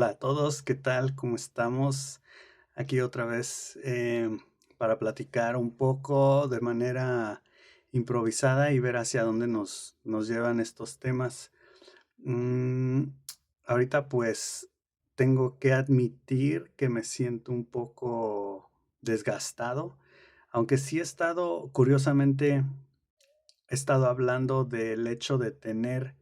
Hola a todos, ¿qué tal? ¿Cómo estamos? Aquí otra vez para platicar un poco de manera improvisada y ver hacia dónde nos llevan estos temas. Mm, Ahorita pues tengo que admitir que me siento un poco desgastado, aunque sí he estado, curiosamente, he estado hablando del hecho de tener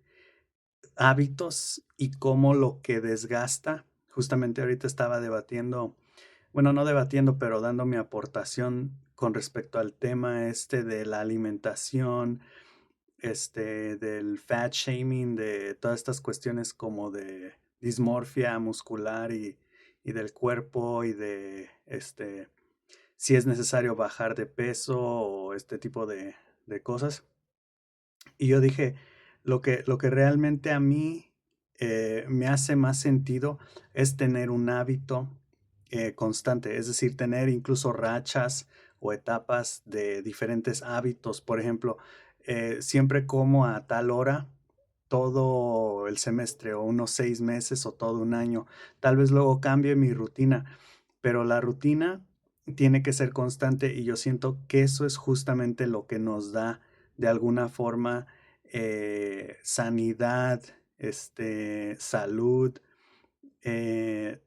hábitos y cómo lo que desgasta. Justamente ahorita estaba debatiendo, bueno, no debatiendo, pero dando mi aportación con respecto al tema este de la alimentación, del fat shaming, de todas estas cuestiones como de dismorfia muscular y del cuerpo y de si es necesario bajar de peso o este tipo de cosas. Y yo dije, lo que realmente a mí, me hace más sentido es tener un hábito, constante, es decir, tener incluso rachas o etapas de diferentes hábitos. Por ejemplo, siempre como a tal hora todo el semestre, o unos 6 meses, o todo un año. Tal vez luego cambie mi rutina, pero la rutina tiene que ser constante, y yo siento que eso es justamente lo que nos da, de alguna forma, sanidad, salud,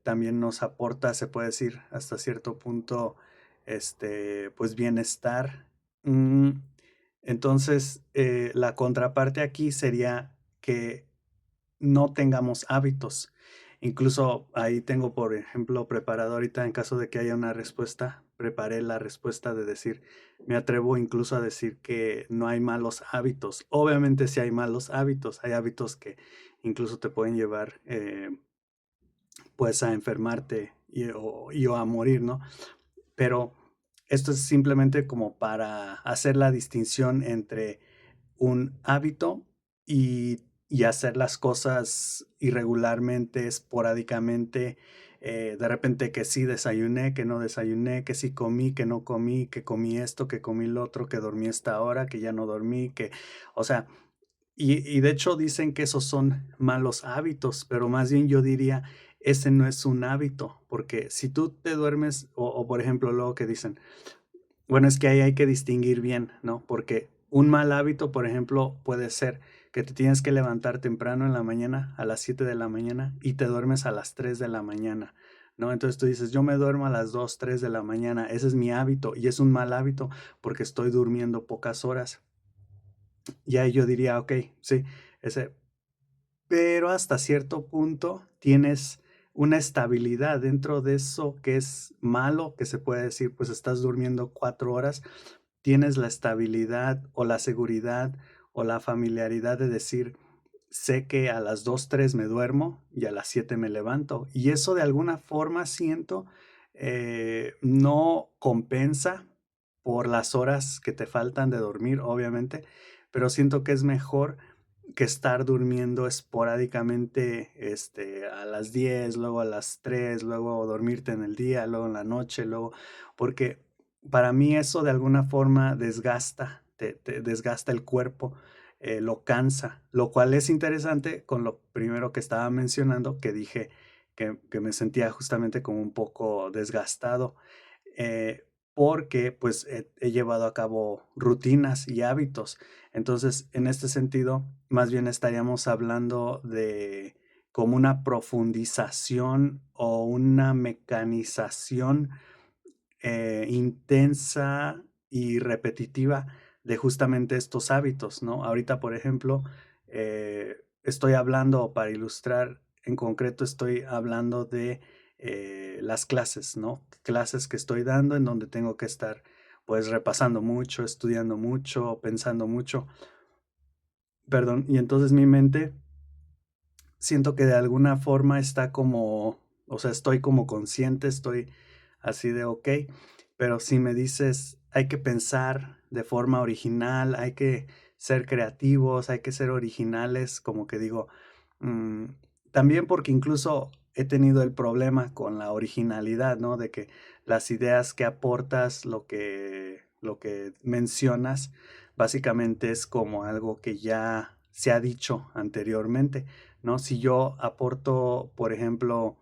también nos aporta, se puede decir, hasta cierto punto, pues, bienestar. Mm, entonces, la contraparte aquí sería que no tengamos hábitos. Incluso ahí tengo, por ejemplo, preparado ahorita en caso de que haya una respuesta, preparé la respuesta de decir, me atrevo incluso a decir que no hay malos hábitos. Obviamente sí hay malos hábitos, hay hábitos que incluso te pueden llevar, pues a enfermarte o a morir, ¿no? Pero esto es simplemente como para hacer la distinción entre un hábito y hacer las cosas irregularmente, esporádicamente, de repente que sí desayuné, que no desayuné, que sí comí, que no comí, que comí esto, que comí lo otro, que dormí esta hora, que ya no dormí, o sea, y de hecho dicen que esos son malos hábitos, pero más bien yo diría, ese no es un hábito, porque si tú te duermes, o por ejemplo, luego que dicen, bueno, es que ahí hay que distinguir bien, ¿no? Porque un mal hábito, por ejemplo, puede ser que te tienes que levantar temprano en la mañana, a las 7 de la mañana, y te duermes a las 3 de la mañana, ¿no? Entonces tú dices, yo me duermo a las 2, 3 de la mañana, ese es mi hábito, y es un mal hábito porque estoy durmiendo pocas horas. Y ahí yo diría, ok, sí, ese, pero hasta cierto punto tienes una estabilidad dentro de eso que es malo, que se puede decir, pues estás durmiendo 4 horas, tienes la estabilidad o la seguridad o la familiaridad de decir, sé que a las 2 3 me duermo y a las 7 me levanto. Y eso de alguna forma siento, no compensa por las horas que te faltan de dormir, obviamente, pero siento que es mejor que estar durmiendo esporádicamente, a las 10 luego a las 3 luego dormirte en el día, luego en la noche, luego, porque para mí eso de alguna forma desgasta, te desgasta el cuerpo, lo cansa, lo cual es interesante con lo primero que estaba mencionando, que dije que me sentía justamente como un poco desgastado, porque pues he llevado a cabo rutinas y hábitos. Entonces, en este sentido, más bien estaríamos hablando de como una profundización o una mecanización, intensa y repetitiva de justamente estos hábitos, ¿no? Ahorita, por ejemplo, estoy hablando, para ilustrar en concreto, estoy hablando de las clases, ¿no? Clases que estoy dando en donde tengo que estar pues repasando mucho, estudiando mucho, pensando mucho, perdón, y entonces mi mente siento que de alguna forma está como, o sea, estoy como consciente, estoy así de okey, pero si me dices: "Hay que pensar de forma original, hay que ser creativos, hay que ser originales", como que digo, mm, también porque incluso he tenido el problema con la originalidad, ¿no? De que las ideas que aportas, lo que mencionas, básicamente es como algo que ya se ha dicho anteriormente, ¿no? Si yo aporto, por ejemplo,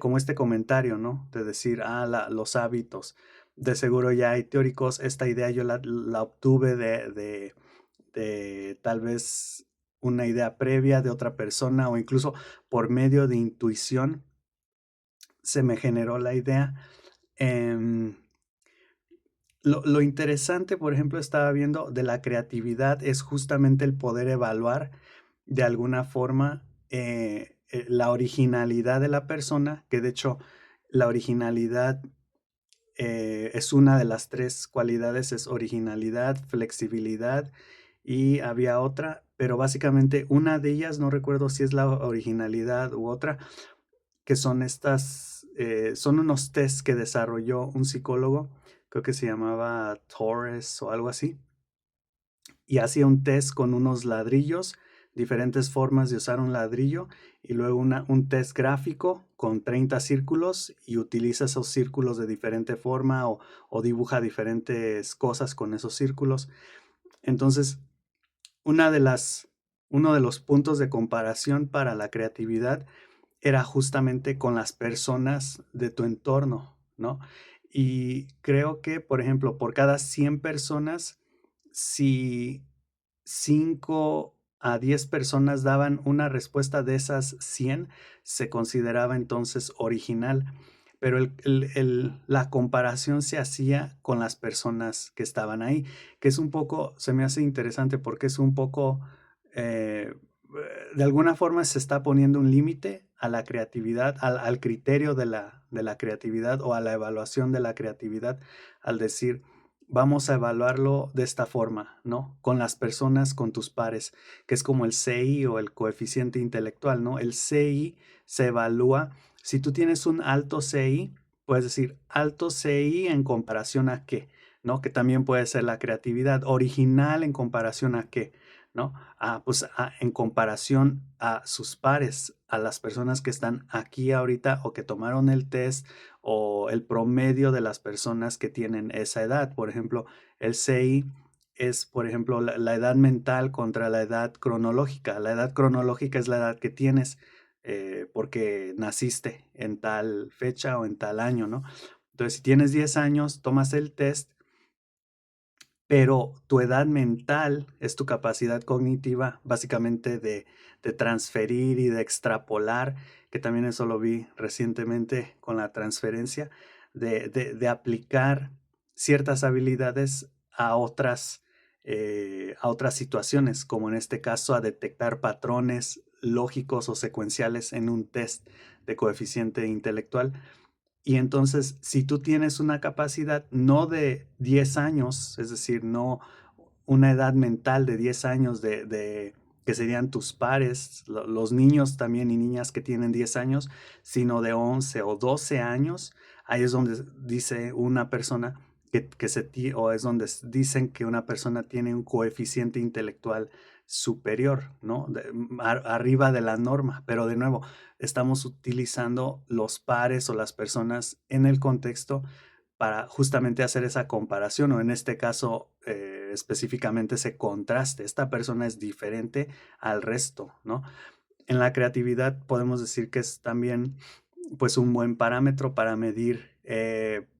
como este comentario, ¿no? De decir, los hábitos. De seguro ya hay teóricos. Esta idea yo la obtuve de tal vez una idea previa de otra persona o incluso por medio de intuición se me generó la idea. Em, lo interesante, por ejemplo, estaba viendo de la creatividad es justamente el poder evaluar de alguna forma la originalidad de la persona, que de hecho la originalidad es una de las tres cualidades, es originalidad, flexibilidad y había otra, pero básicamente una de ellas, no recuerdo si es la originalidad u otra, que son son unos tests que desarrolló un psicólogo, creo que se llamaba Torres o algo así, y hacía un test con unos ladrillos, diferentes formas de usar un ladrillo, y luego un test gráfico con 30 círculos y utiliza esos círculos de diferente forma o dibuja diferentes cosas con esos círculos. Entonces, una de las, uno de los puntos de comparación para la creatividad era justamente con las personas de tu entorno, ¿no? Y creo que, por ejemplo, por cada 100 personas, si 5 a 10 personas daban una respuesta de esas 100, se consideraba entonces original. Pero la comparación se hacía con las personas que estaban ahí, que es un poco, se me hace interesante porque es un poco, eh, de alguna forma se está poniendo un límite a la creatividad, al criterio de la creatividad o a la evaluación de la creatividad, al decir, vamos a evaluarlo de esta forma, ¿no? Con las personas, con tus pares, que es como el CI o el coeficiente intelectual, ¿no? El CI se evalúa, si tú tienes un alto CI, puedes decir alto CI en comparación a qué, ¿no? Que también puede ser la creatividad, original en comparación a qué, ¿no? En comparación a sus pares, a las personas que están aquí ahorita o que tomaron el test o el promedio de las personas que tienen esa edad. Por ejemplo, el CI es, por ejemplo, la edad mental contra la edad cronológica. La edad cronológica es la edad que tienes porque naciste en tal fecha o en tal año, ¿no? Entonces, si tienes 10 años, tomas el test, pero tu edad mental es tu capacidad cognitiva, básicamente de transferir y de extrapolar, que también eso lo vi recientemente con la transferencia, de aplicar ciertas habilidades a otras situaciones, como en este caso a detectar patrones lógicos o secuenciales en un test de coeficiente intelectual. Y entonces, si tú tienes una capacidad no de 10 años, es decir, no una edad mental de 10 años que serían tus pares, los niños también y niñas que tienen 10 años, sino de 11 o 12 años, ahí es donde dice una persona o es donde dicen que una persona tiene un coeficiente intelectual superior, ¿no? Arriba de la norma, pero de nuevo, estamos utilizando los pares o las personas en el contexto para justamente hacer esa comparación o en este caso específicamente ese contraste. Esta persona es diferente al resto, ¿no? En la creatividad podemos decir que es también pues un buen parámetro para medir.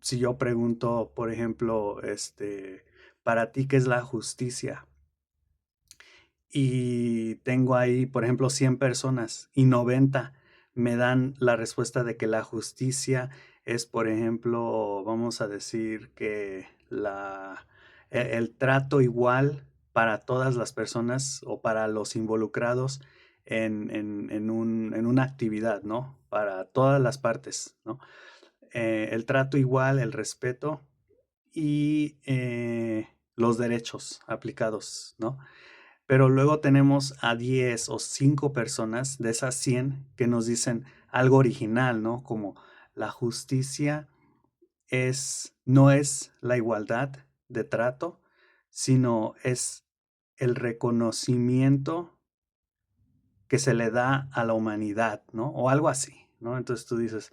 Si yo pregunto, por ejemplo, para ti, ¿qué es la justicia? Y tengo ahí, por ejemplo, 100 personas y 90 me dan la respuesta de que la justicia es, por ejemplo, vamos a decir que el trato igual para todas las personas o para los involucrados en una actividad, ¿no? Para todas las partes, ¿no? El trato igual, el respeto y los derechos aplicados, ¿no? Pero luego tenemos a 10 o 5 personas de esas 100 que nos dicen algo original, ¿no? Como la justicia no es la igualdad de trato, sino es el reconocimiento que se le da a la humanidad, ¿no? O algo así, ¿no? Entonces tú dices,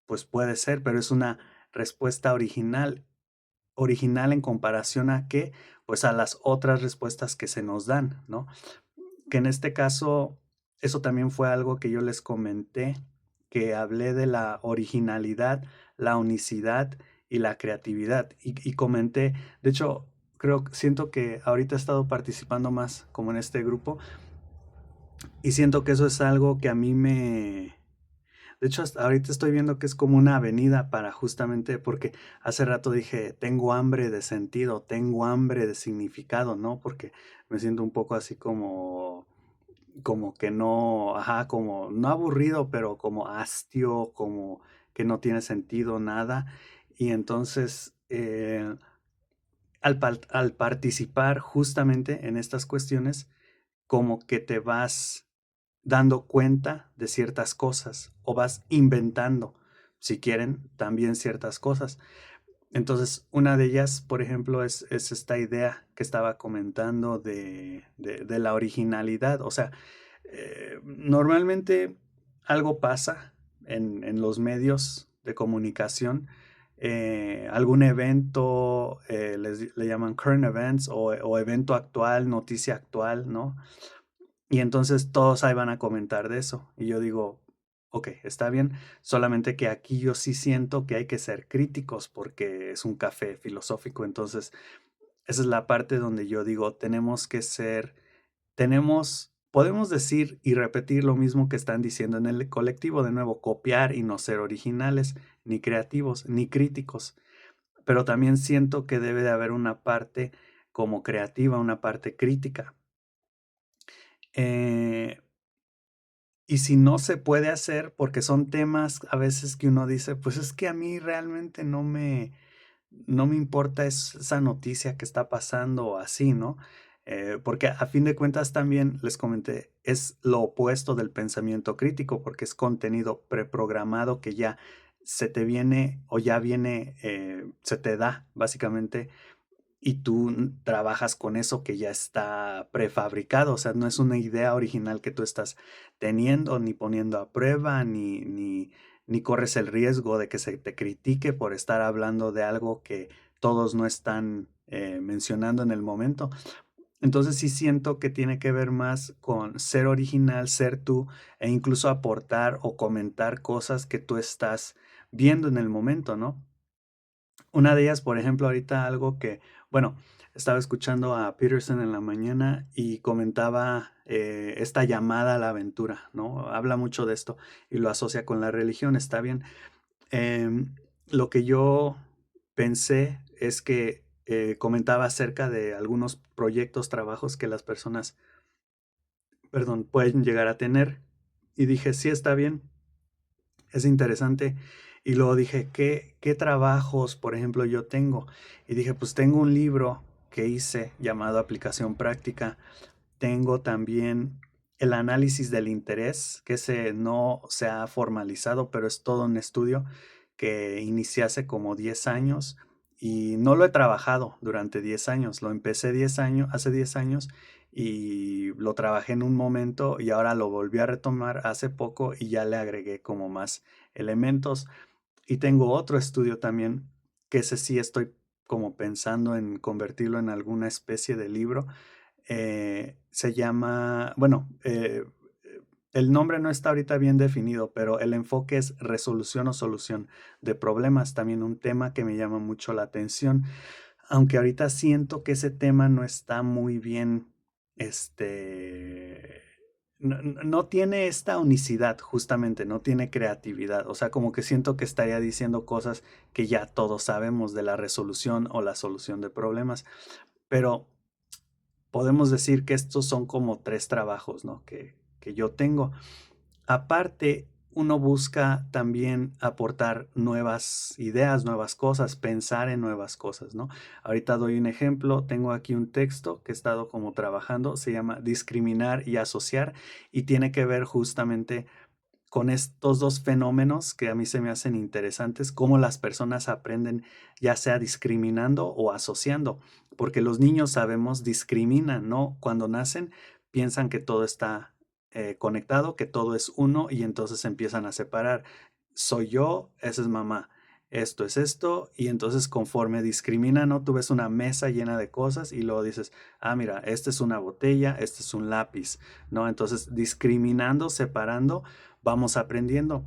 pues puede ser, pero es una respuesta original en comparación a qué, pues a las otras respuestas que se nos dan, ¿no? Que en este caso, eso también fue algo que yo les comenté, que hablé de la originalidad, la unicidad y la creatividad. Y comenté, de hecho, siento que ahorita he estado participando más como en este grupo y siento que eso es algo que a mí me... De hecho, hasta ahorita estoy viendo que es como una avenida para justamente, porque hace rato dije, tengo hambre de sentido, tengo hambre de significado, ¿no? Porque me siento un poco así como que no, ajá, como no aburrido, pero como hastio, como que no tiene sentido nada. Y entonces, al participar justamente en estas cuestiones, como que te vas dando cuenta de ciertas cosas o vas inventando, si quieren, también ciertas cosas. Entonces, una de ellas, por ejemplo, es esta idea que estaba comentando de la originalidad. O sea, normalmente algo pasa en los medios de comunicación, algún evento, le llaman current events o evento actual, noticia actual, ¿no? Y entonces todos ahí van a comentar de eso. Y yo digo, ok, está bien, solamente que aquí yo sí siento que hay que ser críticos porque es un café filosófico. Entonces, esa es la parte donde yo digo, tenemos que ser, podemos decir y repetir lo mismo que están diciendo en el colectivo, de nuevo, copiar y no ser originales, ni creativos, ni críticos. Pero también siento que debe de haber una parte como creativa, una parte crítica. Eh, Y si no se puede hacer, porque son temas a veces que uno dice, pues es que a mí realmente no me importa esa noticia que está pasando o así, ¿no? Porque a fin de cuentas también les comenté, es lo opuesto del pensamiento crítico, porque es contenido preprogramado que ya se te viene o ya viene, se te da básicamente y tú trabajas con eso que ya está prefabricado, o sea, no es una idea original que tú estás teniendo, ni poniendo a prueba, ni corres el riesgo de que se te critique por estar hablando de algo que todos no están mencionando en el momento. Entonces sí siento que tiene que ver más con ser original, ser tú e incluso aportar o comentar cosas que tú estás viendo en el momento, ¿no? Una de ellas, por ejemplo, ahorita algo que, bueno, estaba escuchando a Peterson en la mañana y comentaba esta llamada a la aventura, ¿no? Habla mucho de esto y lo asocia con la religión, está bien. Em, lo que yo pensé es que comentaba acerca de algunos proyectos, trabajos que las personas, perdón, pueden llegar a tener y dije, sí, está bien, es interesante. Y luego dije, ¿qué trabajos, por ejemplo, yo tengo? Y dije, pues tengo un libro que hice llamado Aplicación Práctica. Tengo también el análisis del interés, que ese no se ha formalizado, pero es todo un estudio que inicié hace como 10 años y no lo he trabajado durante 10 años. Lo empecé hace 10 años y lo trabajé en un momento y ahora lo volví a retomar hace poco y ya le agregué como más elementos. Y tengo otro estudio también, que ese sí estoy como pensando en convertirlo en alguna especie de libro. Se llama, bueno, el nombre no está ahorita bien definido, pero el enfoque es resolución o solución de problemas, también un tema que me llama mucho la atención, aunque ahorita siento que ese tema no está muy bien, este, no tiene esta unicidad, justamente, no tiene creatividad, o sea, como que siento que estaría diciendo cosas que ya todos sabemos de la resolución o la solución de problemas, pero podemos decir que estos son como tres trabajos, ¿no? Que yo tengo. Aparte, uno busca también aportar nuevas ideas, nuevas cosas, pensar en nuevas cosas, ¿no? Ahorita doy un ejemplo, tengo aquí un texto que he estado como trabajando, se llama Discriminar y asociar y tiene que ver justamente con estos dos fenómenos que a mí se me hacen interesantes, cómo las personas aprenden ya sea discriminando o asociando, porque los niños sabemos discriminan, ¿no? Cuando nacen piensan que todo está conectado, que todo es uno y entonces empiezan a separar. Soy yo, esa es mamá, esto es esto y entonces conforme discriminan, ¿no? Tú ves una mesa llena de cosas y luego dices, ah, mira, esta es una botella, este es un lápiz, ¿no? Entonces discriminando, separando vamos aprendiendo.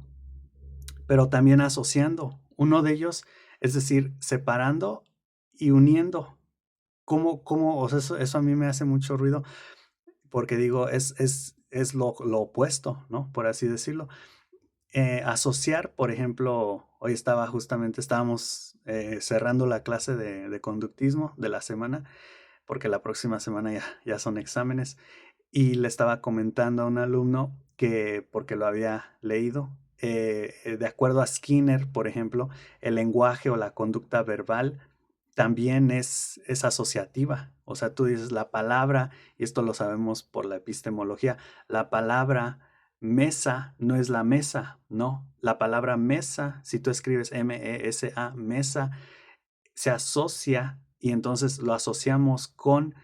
pero también asociando. Uno de ellos, es decir, separando y uniendo. ¿Cómo? O sea, eso a mí me hace mucho ruido, porque digo, es lo opuesto, ¿no? Por así decirlo. Asociar, por ejemplo, hoy estábamos cerrando la clase de conductismo de la semana, porque la próxima semana ya son exámenes, y le estaba comentando a un alumno que, porque lo había leído, de acuerdo a Skinner, por ejemplo, el lenguaje o la conducta verbal también es asociativa. O sea, tú dices la palabra, y esto lo sabemos por la epistemología, la palabra mesa no es la mesa, no. La palabra mesa, si tú escribes M-E-S-A, mesa, se asocia y entonces lo asociamos con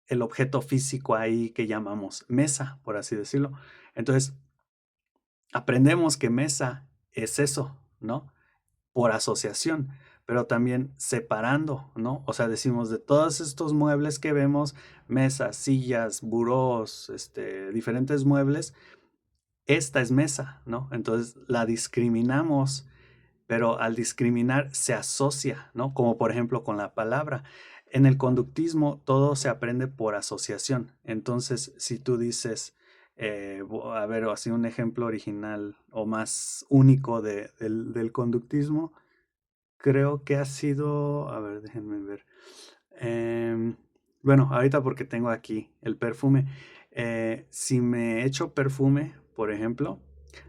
el objeto físico ahí que llamamos mesa, por así decirlo. Entonces, aprendemos que mesa es eso, ¿no? Por asociación, pero también separando, ¿no? O sea, decimos de todos estos muebles que vemos, mesas, sillas, burós, diferentes muebles, esta es mesa, ¿no? Entonces la discriminamos, pero al discriminar se asocia, ¿no? Como por ejemplo con la palabra. En el conductismo todo se aprende por asociación. Entonces, si tú dices, a ver, así un ejemplo original o más único del conductismo, creo que ha sido, a ver, déjenme ver. Em, bueno, ahorita porque tengo aquí el perfume. Si me echo perfume, por ejemplo,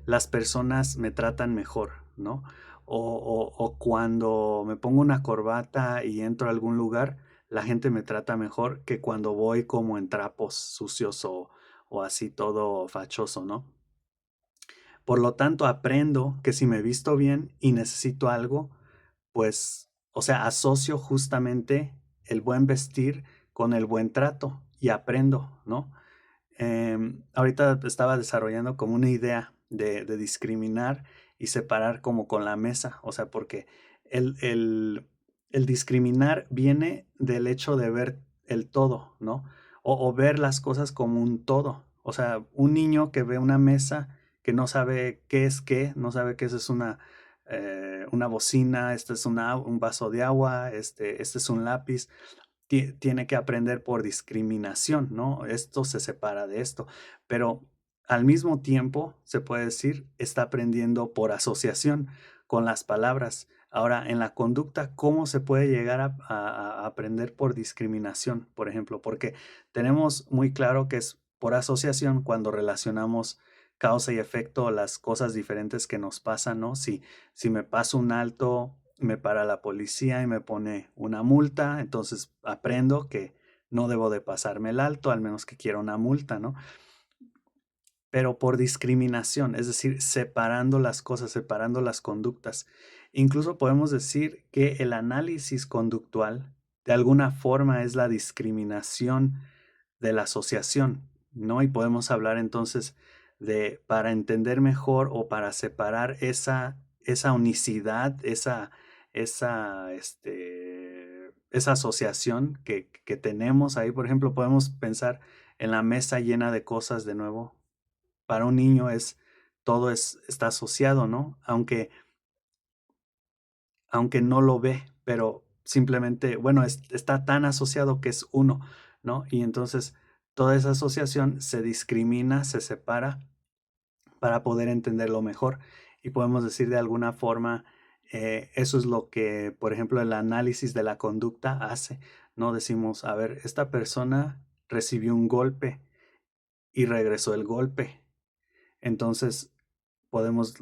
las personas me tratan mejor, ¿no? O cuando me pongo una corbata y entro a algún lugar, la gente me trata mejor que cuando voy como en trapos sucios o así todo fachoso, ¿no? Por lo tanto, aprendo que si me visto bien y necesito algo, pues, o sea, asocio justamente el buen vestir con el buen trato y aprendo, ¿no? Ahorita estaba desarrollando como una idea de discriminar y separar como con la mesa, o sea, porque el, el, el discriminar viene del hecho de ver el todo, ¿no? O ver las cosas como un todo. O sea, un niño que ve una mesa que no sabe qué es qué, no sabe que esa es una bocina, este es un vaso de agua, este es un lápiz, tiene que aprender por discriminación, ¿no? Esto se separa de esto, pero al mismo tiempo, se puede decir, está aprendiendo por asociación con las palabras. Ahora, en la conducta, ¿cómo se puede llegar a aprender por discriminación, por ejemplo? Porque tenemos muy claro que es por asociación cuando relacionamos causa y efecto, las cosas diferentes que nos pasan, ¿no? Si me paso un alto, me para la policía y me pone una multa, entonces aprendo que no debo de pasarme el alto, al menos que quiera una multa, ¿no? Pero por discriminación, es decir, separando las cosas, separando las conductas. Incluso podemos decir que el análisis conductual de alguna forma es la discriminación de la asociación, ¿no? Y podemos hablar entonces de, para entender mejor o para separar esa unicidad, esa asociación que tenemos ahí. Por ejemplo, podemos pensar en la mesa llena de cosas de nuevo. Para un niño está asociado, ¿no? Aunque no lo ve, pero simplemente, bueno, está tan asociado que es uno, ¿no? Y entonces toda esa asociación se discrimina, se separa para poder entenderlo mejor. Y podemos decir de alguna forma, eso es lo que, por ejemplo, el análisis de la conducta hace, ¿no? Decimos, a ver, esta persona recibió un golpe y regresó el golpe. Entonces, podemos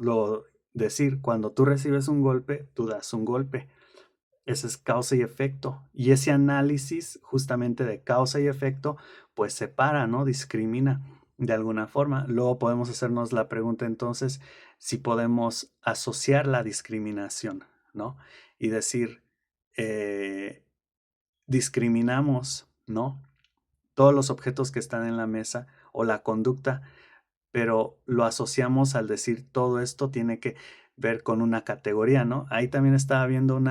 decir, cuando tú recibes un golpe, tú das un golpe. Ese es causa y efecto. Y ese análisis justamente de causa y efecto, pues separa, ¿no? Discrimina de alguna forma. Luego podemos hacernos la pregunta entonces si podemos asociar la discriminación, ¿no? Y decir, eh, discriminamos, ¿no? Todos los objetos que están en la mesa o la conducta, pero lo asociamos al decir todo esto tiene que ver con una categoría, ¿no? Ahí también estaba viendo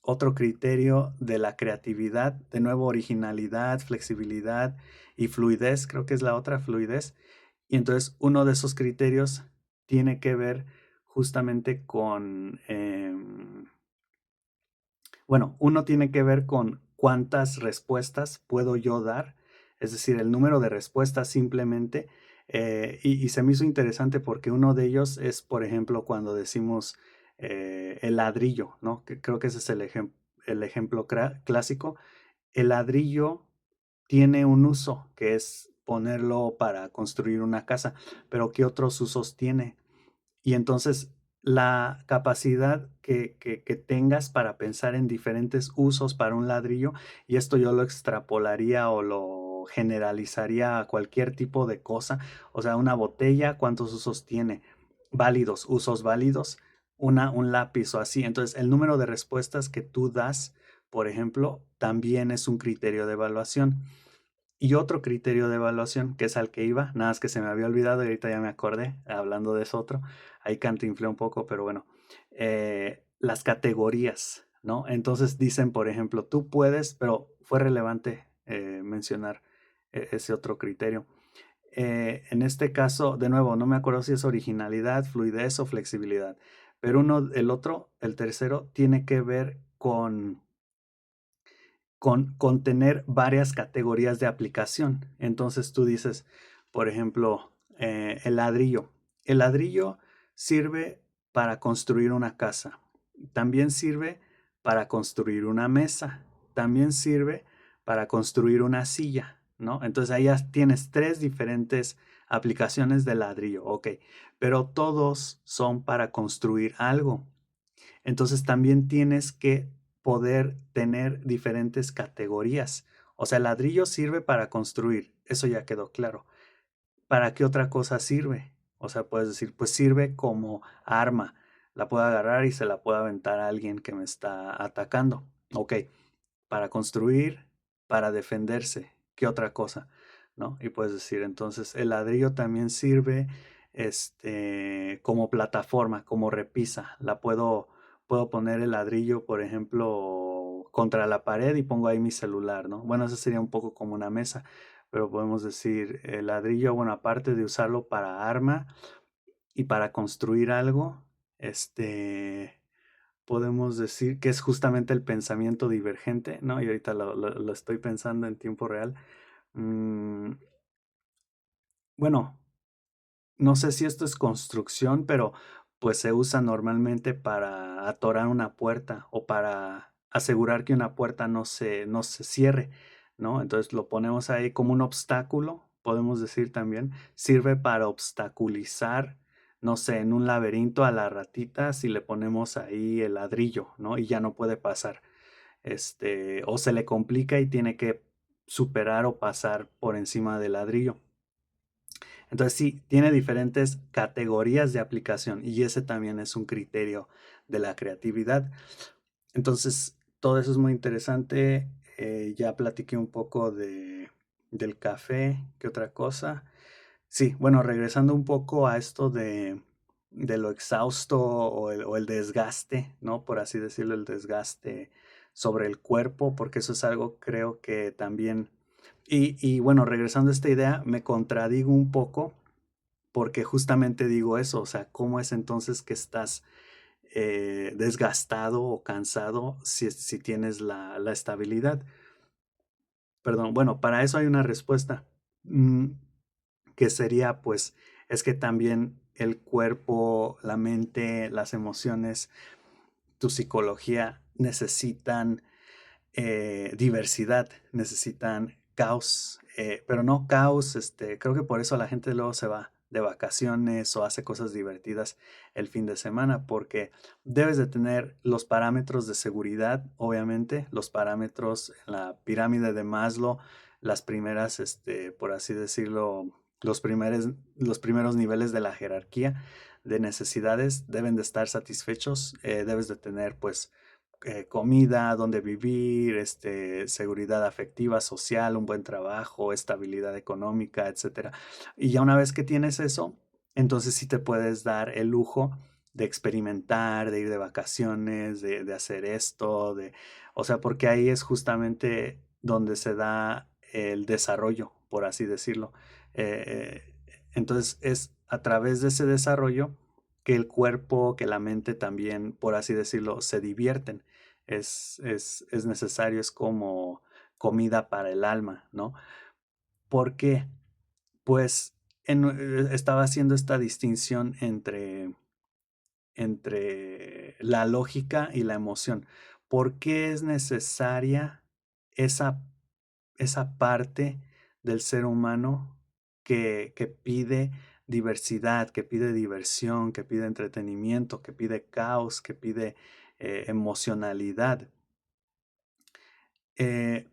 otro criterio de la creatividad, de nuevo originalidad, flexibilidad y fluidez, creo que es la otra fluidez. Y entonces uno de esos criterios tiene que ver justamente bueno, uno tiene que ver con cuántas respuestas puedo yo dar, es decir, el número de respuestas simplemente. Y se me hizo interesante porque uno de ellos es, por ejemplo, cuando decimos el ladrillo, ¿no? Que creo que ese es el ejemplo clásico. El ladrillo tiene un uso, que es ponerlo para construir una casa, pero ¿qué otros usos tiene? Y entonces la capacidad que tengas para pensar en diferentes usos para un ladrillo, y esto yo lo extrapolaría o lo generalizaría a cualquier tipo de cosa, o sea, una botella, ¿cuántos usos tiene? Válidos, usos válidos, un lápiz o así. Entonces, el número de respuestas que tú das, por ejemplo, también es un criterio de evaluación. Y otro criterio de evaluación, que es al que iba, nada más que se me había olvidado y ahorita ya me acordé, hablando de eso otro, ahí cantinflé un poco, pero bueno, las categorías, ¿no? Entonces dicen, por ejemplo, tú puedes, pero fue relevante mencionar ese otro criterio. En este caso, de nuevo, no me acuerdo si es originalidad, fluidez o flexibilidad, pero el otro, el tercero, tiene que ver con tener varias categorías de aplicación. Entonces tú dices, por ejemplo, el ladrillo. El ladrillo sirve para construir una casa. También sirve para construir una mesa. También sirve para construir una silla, ¿no? Entonces ahí ya tienes tres diferentes aplicaciones de ladrillo, ok. Pero todos son para construir algo. Entonces también tienes que poder tener diferentes categorías. O sea, el ladrillo sirve para construir, eso ya quedó claro. ¿Para qué otra cosa sirve? O sea, puedes decir, pues sirve como arma. La puedo agarrar y se la puedo aventar a alguien que me está atacando. Ok, para construir, para defenderse. ¿Qué otra cosa? ¿No? Y puedes decir, entonces, el ladrillo también sirve como plataforma, como repisa. Puedo poner el ladrillo, por ejemplo, contra la pared y pongo ahí mi celular, ¿no? Bueno, eso sería un poco como una mesa, pero podemos decir, el ladrillo, bueno, aparte de usarlo para arma y para construir algo, podemos decir que es justamente el pensamiento divergente, ¿no? Y ahorita lo estoy pensando en tiempo real. Mm, bueno, no sé si esto es construcción, pero pues se usa normalmente para atorar una puerta o para asegurar que una puerta no se cierre, ¿no? Entonces lo ponemos ahí como un obstáculo, podemos decir también. Sirve para obstaculizar, no sé, en un laberinto a la ratita si le ponemos ahí el ladrillo, ¿no? Y ya no puede pasar. O se le complica y tiene que superar o pasar por encima del ladrillo. Entonces sí, tiene diferentes categorías de aplicación y ese también es un criterio de la creatividad. Entonces, todo eso es muy interesante. Ya platiqué un poco del café. ¿Qué otra cosa? Sí, bueno, regresando un poco a esto de lo exhausto o el desgaste, ¿no? Por así decirlo, el desgaste sobre el cuerpo, porque eso es algo creo que también... Y bueno, regresando a esta idea, me contradigo un poco porque justamente digo eso, o sea, ¿cómo es entonces que estás desgastado o cansado si tienes la estabilidad? Perdón, bueno, para eso hay una respuesta, mm, que sería, pues, es que también el cuerpo, la mente, las emociones, tu psicología necesitan diversidad, necesitan caos, pero no caos, creo que por eso la gente luego se va de vacaciones o hace cosas divertidas el fin de semana, porque debes de tener los parámetros de seguridad, obviamente, los parámetros en la pirámide de Maslow, las primeras, por así decirlo, los primeros niveles de la jerarquía de necesidades deben de estar satisfechos, debes de tener, pues, comida, dónde vivir, seguridad afectiva, social, un buen trabajo, estabilidad económica, etcétera. Y ya una vez que tienes eso, entonces sí te puedes dar el lujo de experimentar, de ir de vacaciones, de hacer esto, o sea, porque ahí es justamente donde se da el desarrollo, por así decirlo. Entonces es a través de ese desarrollo que el cuerpo, que la mente también, por así decirlo, se divierten. Es necesario, es como comida para el alma, ¿no? ¿Por qué? Pues estaba haciendo esta distinción entre la lógica y la emoción. ¿Por qué es necesaria esa, esa parte del ser humano que pide diversidad, que pide diversión, que pide entretenimiento, que pide caos, que pide emocionalidad?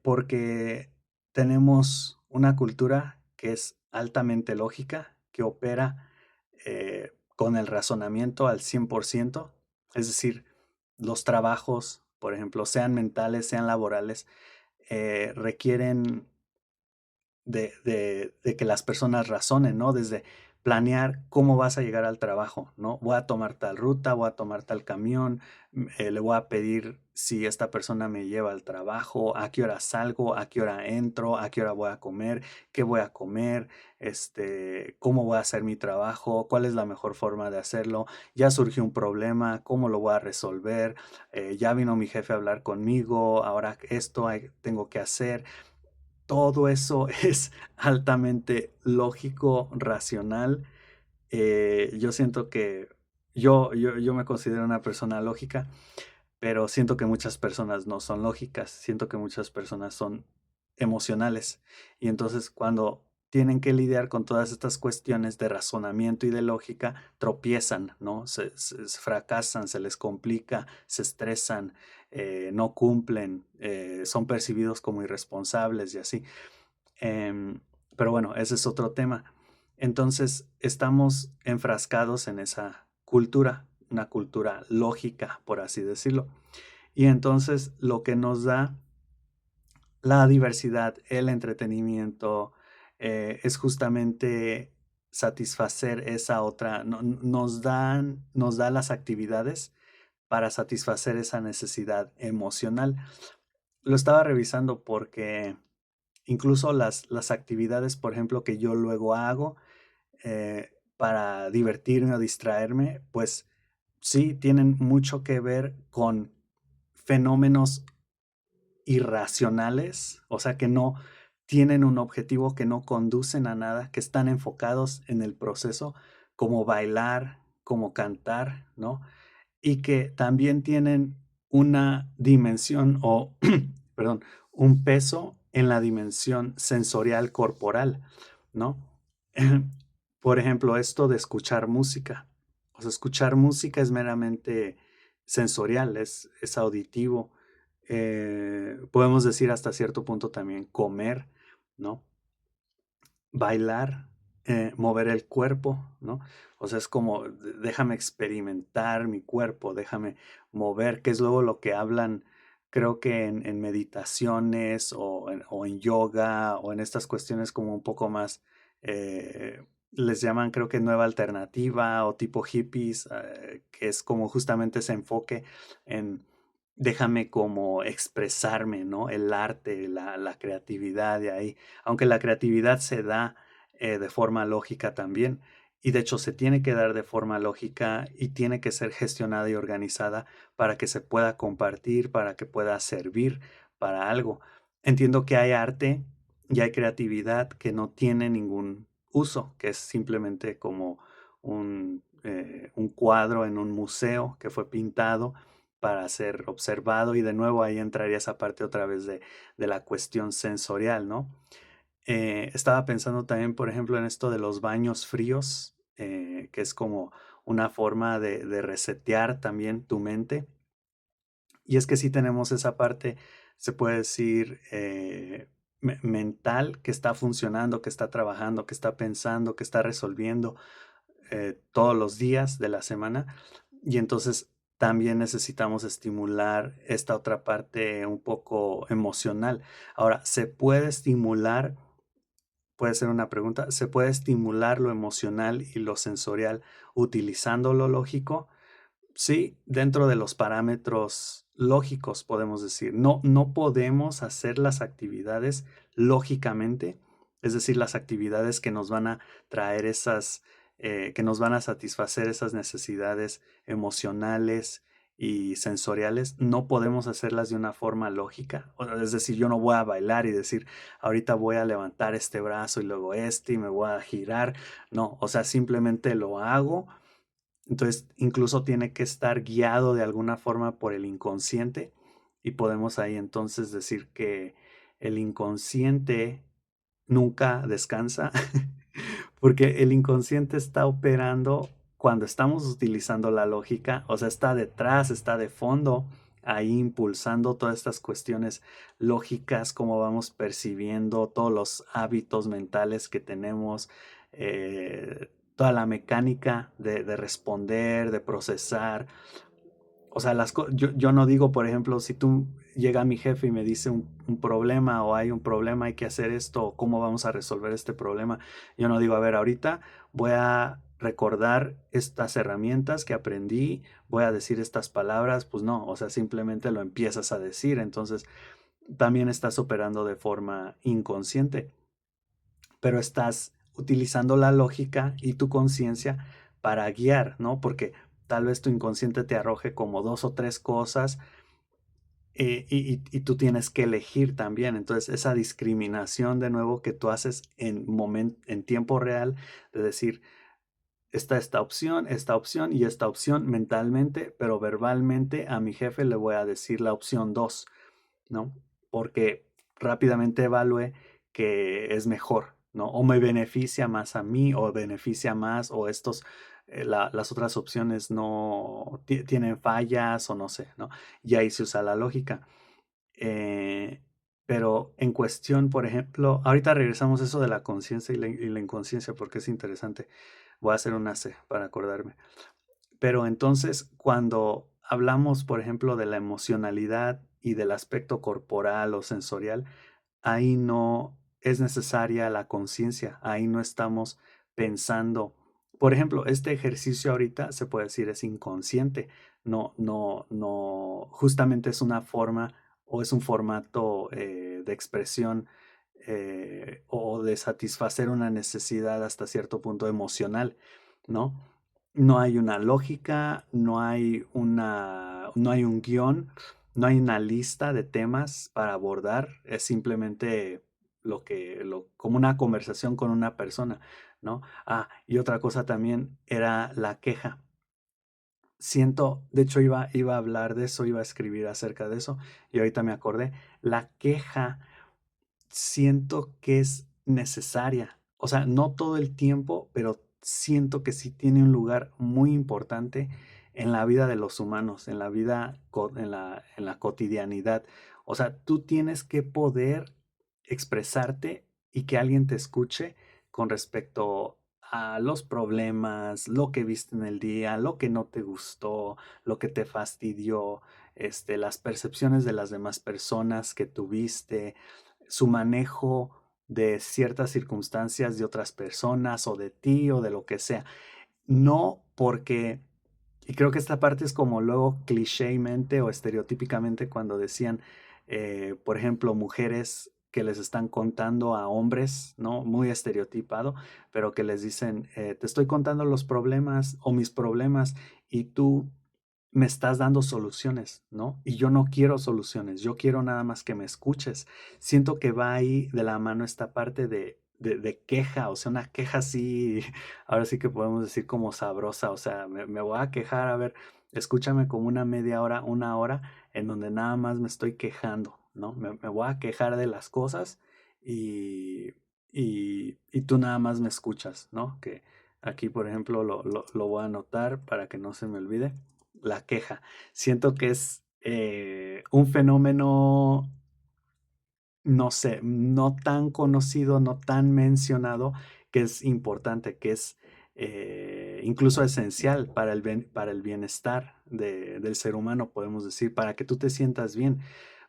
Porque tenemos una cultura que es altamente lógica, que opera con el razonamiento al 100%, es decir, los trabajos, por ejemplo, sean mentales, sean laborales, requieren de que las personas razonen, ¿no? Desde planear cómo vas a llegar al trabajo, ¿no? Voy a tomar tal ruta, voy a tomar tal camión, le voy a pedir si esta persona me lleva al trabajo, a qué hora salgo, a qué hora entro, a qué hora voy a comer, qué voy a comer, cómo voy a hacer mi trabajo, cuál es la mejor forma de hacerlo, ya surgió un problema, cómo lo voy a resolver, ya vino mi jefe a hablar conmigo, ahora esto tengo que hacer. Todo eso es altamente lógico, racional. Yo siento que yo me considero una persona lógica, pero siento que muchas personas no son lógicas, siento que muchas personas son emocionales. Y entonces cuando tienen que lidiar con todas estas cuestiones de razonamiento y de lógica, tropiezan, ¿no? Se fracasan, se les complica, se estresan, no cumplen, son percibidos como irresponsables y así. Em, pero bueno, ese es otro tema. Entonces, estamos enfrascados en esa cultura, una cultura lógica, por así decirlo. Y entonces lo que nos da la diversidad, el entretenimiento, es justamente satisfacer esa otra, nos da las actividades para satisfacer esa necesidad emocional. Lo estaba revisando porque incluso las actividades, por ejemplo, que yo luego hago para divertirme o distraerme, pues sí, tienen mucho que ver con fenómenos irracionales, o sea, que no tienen un objetivo, que no conducen a nada, que están enfocados en el proceso, como bailar, como cantar, ¿no? Y que también tienen una dimensión o, perdón, un peso en la dimensión sensorial corporal, ¿no? Por ejemplo, esto de escuchar música. O sea, escuchar música es meramente sensorial, es auditivo. Podemos decir hasta cierto punto también comer, ¿no? Bailar, mover el cuerpo, ¿no? O sea, es como déjame experimentar mi cuerpo, déjame mover, que es luego lo que hablan, creo que en meditaciones o en yoga o en estas cuestiones como un poco más, les llaman creo que nueva alternativa o tipo hippies, que es como justamente ese enfoque en déjame como expresarme, ¿no? El arte, la creatividad de ahí, aunque la creatividad se da de forma lógica también, y de hecho se tiene que dar de forma lógica y tiene que ser gestionada y organizada para que se pueda compartir, para que pueda servir para algo. Entiendo que hay arte y hay creatividad que no tiene ningún uso, que es simplemente como un cuadro en un museo que fue pintado para ser observado y de nuevo ahí entraría esa parte otra vez de la cuestión sensorial, ¿no? Estaba pensando también, por ejemplo, en esto de los baños fríos, que es como una forma de resetear también tu mente. Y es que sí tenemos esa parte, se puede decir, mental que está funcionando, que está trabajando, que está pensando, que está resolviendo todos los días de la semana. Y entonces también necesitamos estimular esta otra parte un poco emocional. Ahora, ¿se puede estimular? Puede ser una pregunta. ¿Se puede estimular lo emocional y lo sensorial utilizando lo lógico? Sí, dentro de los parámetros lógicos podemos decir. No podemos hacer las actividades lógicamente, es decir, las actividades que nos van a traer esas que nos van a satisfacer esas necesidades emocionales y sensoriales, no podemos hacerlas de una forma lógica. Es decir, yo no voy a bailar y decir, ahorita voy a levantar este brazo y luego este y me voy a girar. No, o sea, simplemente lo hago. Entonces, incluso tiene que estar guiado de alguna forma por el inconsciente y podemos ahí entonces decir que el inconsciente nunca descansa porque el inconsciente está operando cuando estamos utilizando la lógica, o sea, está detrás, está de fondo, ahí impulsando todas estas cuestiones lógicas, cómo vamos percibiendo todos los hábitos mentales que tenemos, toda la mecánica de responder, de procesar. O sea, yo no digo, por ejemplo, si tú llega mi jefe y me dice un problema o hay un problema, hay que hacer esto, o cómo vamos a resolver este problema. Yo no digo, a ver, ahorita voy a recordar estas herramientas que aprendí, voy a decir estas palabras, pues no, o sea, simplemente lo empiezas a decir, entonces también estás operando de forma inconsciente, pero estás utilizando la lógica y tu conciencia para guiar, ¿no? Porque tal vez tu inconsciente te arroje como dos o tres cosas y tú tienes que elegir también. Entonces, esa discriminación de nuevo que tú haces en tiempo real, de decir, está esta opción y esta opción mentalmente, pero verbalmente a mi jefe le voy a decir la opción 2, ¿no? Porque rápidamente evalué que es mejor, ¿no? O me beneficia más a mí, o beneficia más, o las otras opciones no tienen fallas, o no sé, ¿no? Y ahí se usa la lógica. Eh, pero en cuestión, por ejemplo, ahorita regresamos a eso de la conciencia y la inconsciencia, porque es interesante. Voy a hacer una C para acordarme. Pero entonces, cuando hablamos, por ejemplo, de la emocionalidad y del aspecto corporal o sensorial, ahí no es necesaria la conciencia, ahí no estamos pensando. Por ejemplo, este ejercicio ahorita se puede decir es inconsciente, no, justamente es una forma o es un formato de expresión o de satisfacer una necesidad hasta cierto punto emocional, ¿no? No hay una lógica, no hay un guión, no hay una lista de temas para abordar, es simplemente como una conversación con una persona, ¿no? Ah, y otra cosa también era la queja. De hecho iba a hablar de eso, iba a escribir acerca de eso, y ahorita me acordé, la queja siento que es necesaria. O sea, no todo el tiempo, pero siento que sí tiene un lugar muy importante en la vida de los humanos, en la vida, en la cotidianidad. O sea, tú tienes que poder expresarte y que alguien te escuche con respecto a los problemas, lo que viste en el día, lo que no te gustó, lo que te fastidió, las percepciones de las demás personas que tuviste, su manejo de ciertas circunstancias de otras personas o de ti o de lo que sea. No porque, y creo que esta parte es como luego clichémente o estereotípicamente cuando decían, por ejemplo, mujeres que les están contando a hombres, ¿no? Muy estereotipado, pero que les dicen, te estoy contando los problemas o mis problemas y tú me estás dando soluciones, ¿no? Y yo no quiero soluciones, yo quiero nada más que me escuches. Siento que va ahí de la mano esta parte de queja, o sea, una queja así, ahora sí que podemos decir como sabrosa, o sea, me voy a quejar, a ver, escúchame como una media hora, una hora, en donde nada más me estoy quejando, ¿no? Me voy a quejar de las cosas y, y tú nada más me escuchas, ¿no? Que aquí, por ejemplo, lo voy a anotar para que no se me olvide la queja. Siento que es un fenómeno, no sé, no tan conocido, no tan mencionado, que es importante, que es incluso esencial para el bienestar del ser humano, podemos decir, para que tú te sientas bien.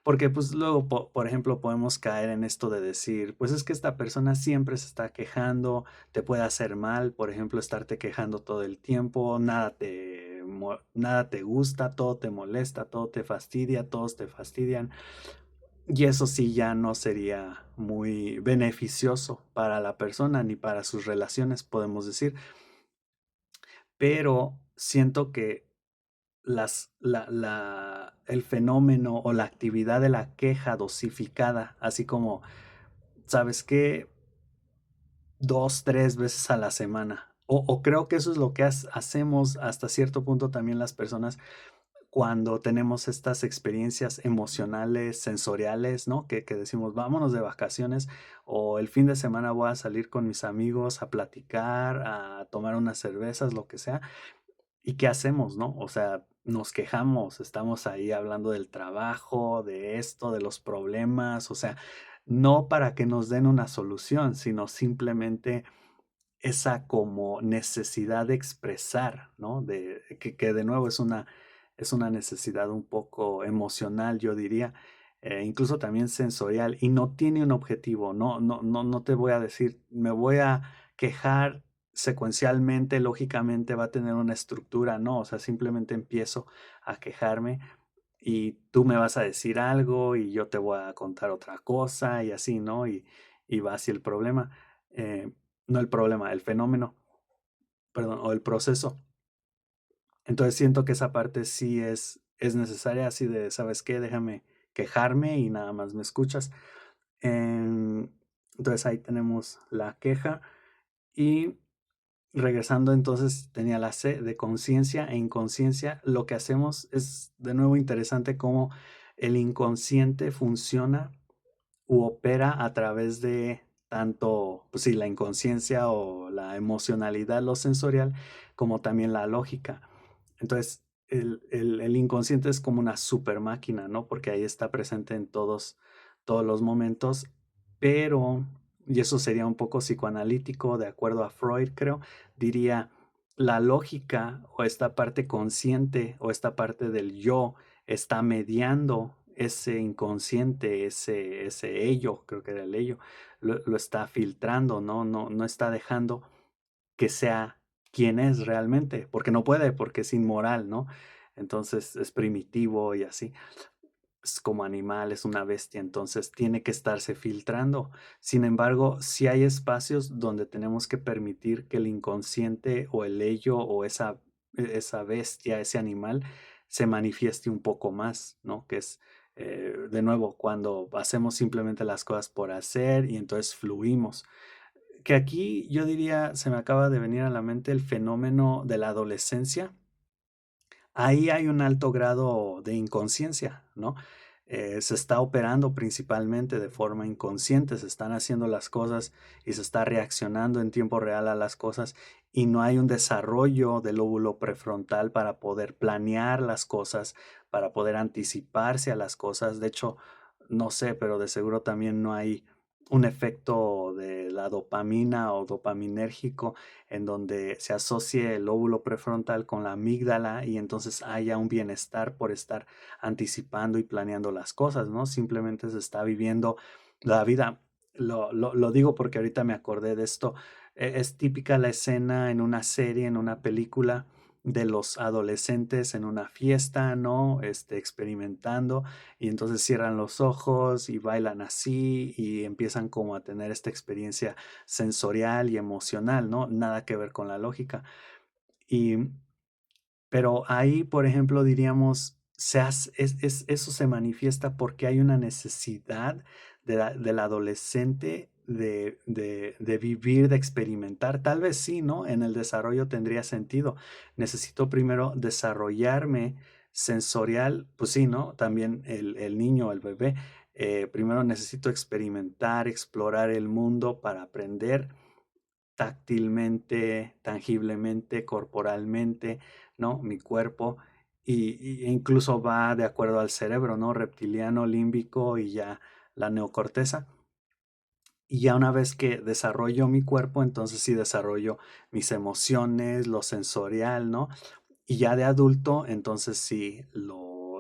Porque pues luego, por ejemplo, podemos caer en esto de decir, pues es que esta persona siempre se está quejando, te puede hacer mal, por ejemplo, estarte quejando todo el tiempo, nada te gusta, todo te molesta, todo te fastidia, todos te fastidian. Y eso sí ya no sería muy beneficioso para la persona ni para sus relaciones, podemos decir. pero siento que el fenómeno o la actividad de la queja dosificada, así como, ¿sabes qué? 2 3 veces a la semana. O creo que eso es lo que hacemos hasta cierto punto también las personas cuando tenemos estas experiencias emocionales, sensoriales, ¿no? Que decimos, vámonos de vacaciones o el fin de semana voy a salir con mis amigos a platicar, a tomar unas cervezas, lo que sea. ¿Y qué hacemos, no? O sea, nos quejamos, estamos ahí hablando del trabajo, de esto, de los problemas, o sea, no para que nos den una solución, sino simplemente esa como necesidad de expresar, ¿no? Que de nuevo es una necesidad un poco emocional, yo diría, incluso también sensorial, y no tiene un objetivo, no te voy a decir, me voy a quejar secuencialmente, lógicamente va a tener una estructura, no, o sea, simplemente empiezo a quejarme y tú me vas a decir algo y yo te voy a contar otra cosa y así, ¿no? Y va así el problema. No el problema, el fenómeno, perdón, o el proceso. Entonces siento que esa parte sí es necesaria, así de, ¿sabes qué? Déjame quejarme y nada más me escuchas. Em, entonces ahí tenemos la queja y regresando entonces tenía la C de conciencia e inconsciencia. Lo que hacemos es de nuevo interesante cómo el inconsciente funciona u opera a través de tanto, pues sí, la inconsciencia o la emocionalidad, lo sensorial, como también la lógica. Entonces, el inconsciente es como una super máquina, ¿no? Porque ahí está presente en todos los momentos, pero, y eso sería un poco psicoanalítico, de acuerdo a Freud, creo, diría, la lógica o esta parte consciente o esta parte del yo está mediando ese inconsciente, ese ello, creo que era el ello, lo está filtrando, ¿no? No está dejando que sea quien es realmente, porque no puede, porque es inmoral, ¿no? Entonces es primitivo y así. Es como animal, es una bestia, entonces tiene que estarse filtrando. Sin embargo, sí hay espacios donde tenemos que permitir que el inconsciente o el ello o esa bestia, ese animal, se manifieste un poco más, ¿no? Que es, de nuevo, cuando hacemos simplemente las cosas por hacer y entonces fluimos. Que aquí yo diría, se me acaba de venir a la mente el fenómeno de la adolescencia. Ahí hay un alto grado de inconsciencia, ¿no? Se está operando principalmente de forma inconsciente, se están haciendo las cosas y se está reaccionando en tiempo real a las cosas y no hay un desarrollo del lóbulo prefrontal para poder planear las cosas, para poder anticiparse a las cosas. De hecho, no sé, pero de seguro también no hay un efecto de la dopamina o dopaminérgico en donde se asocie el lóbulo prefrontal con la amígdala y entonces haya un bienestar por estar anticipando y planeando las cosas, ¿no? Simplemente se está viviendo la vida. Lo digo porque ahorita me acordé de esto. Es típica la escena en una serie, en una película de los adolescentes en una fiesta, ¿no? Experimentando y entonces cierran los ojos y bailan así y empiezan como a tener esta experiencia sensorial y emocional, ¿no? Nada que ver con la lógica. Y, pero ahí, por ejemplo, diríamos, eso se manifiesta porque hay una necesidad del adolescente de vivir, de experimentar. Tal vez sí, ¿no? En el desarrollo tendría sentido. Necesito primero desarrollarme sensorial, pues sí, ¿no? También el niño, el bebé, primero necesito experimentar, explorar el mundo para aprender táctilmente, tangiblemente, corporalmente, ¿no? Mi cuerpo, e incluso va de acuerdo al cerebro, ¿no? Reptiliano, límbico y ya la neocorteza. Y ya una vez que desarrollo mi cuerpo, entonces sí desarrollo mis emociones, lo sensorial, ¿no? Y ya de adulto, entonces sí,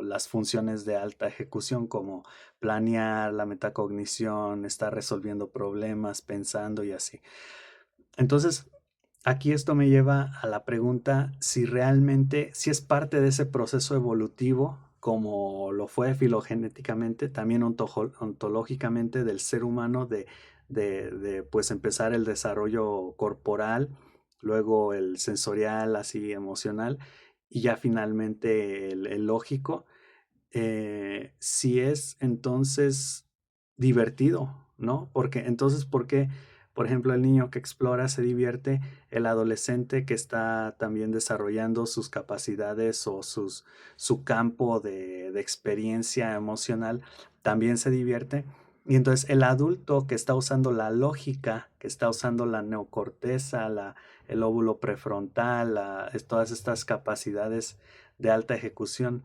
las funciones de alta ejecución como planear, la metacognición, estar resolviendo problemas, pensando y así. Entonces, aquí esto me lleva a la pregunta si realmente, si es parte de ese proceso evolutivo, como lo fue filogenéticamente, también ontológicamente del ser humano, pues empezar el desarrollo corporal luego el sensorial, así emocional, y ya finalmente el lógico, si es entonces divertido, ¿no? Porque entonces, ¿por qué, por ejemplo, el niño que explora se divierte, el adolescente que está también desarrollando sus capacidades o su campo de experiencia emocional también se divierte? Y entonces el adulto que está usando la lógica, que está usando la neocorteza, el lóbulo prefrontal, todas estas capacidades de alta ejecución,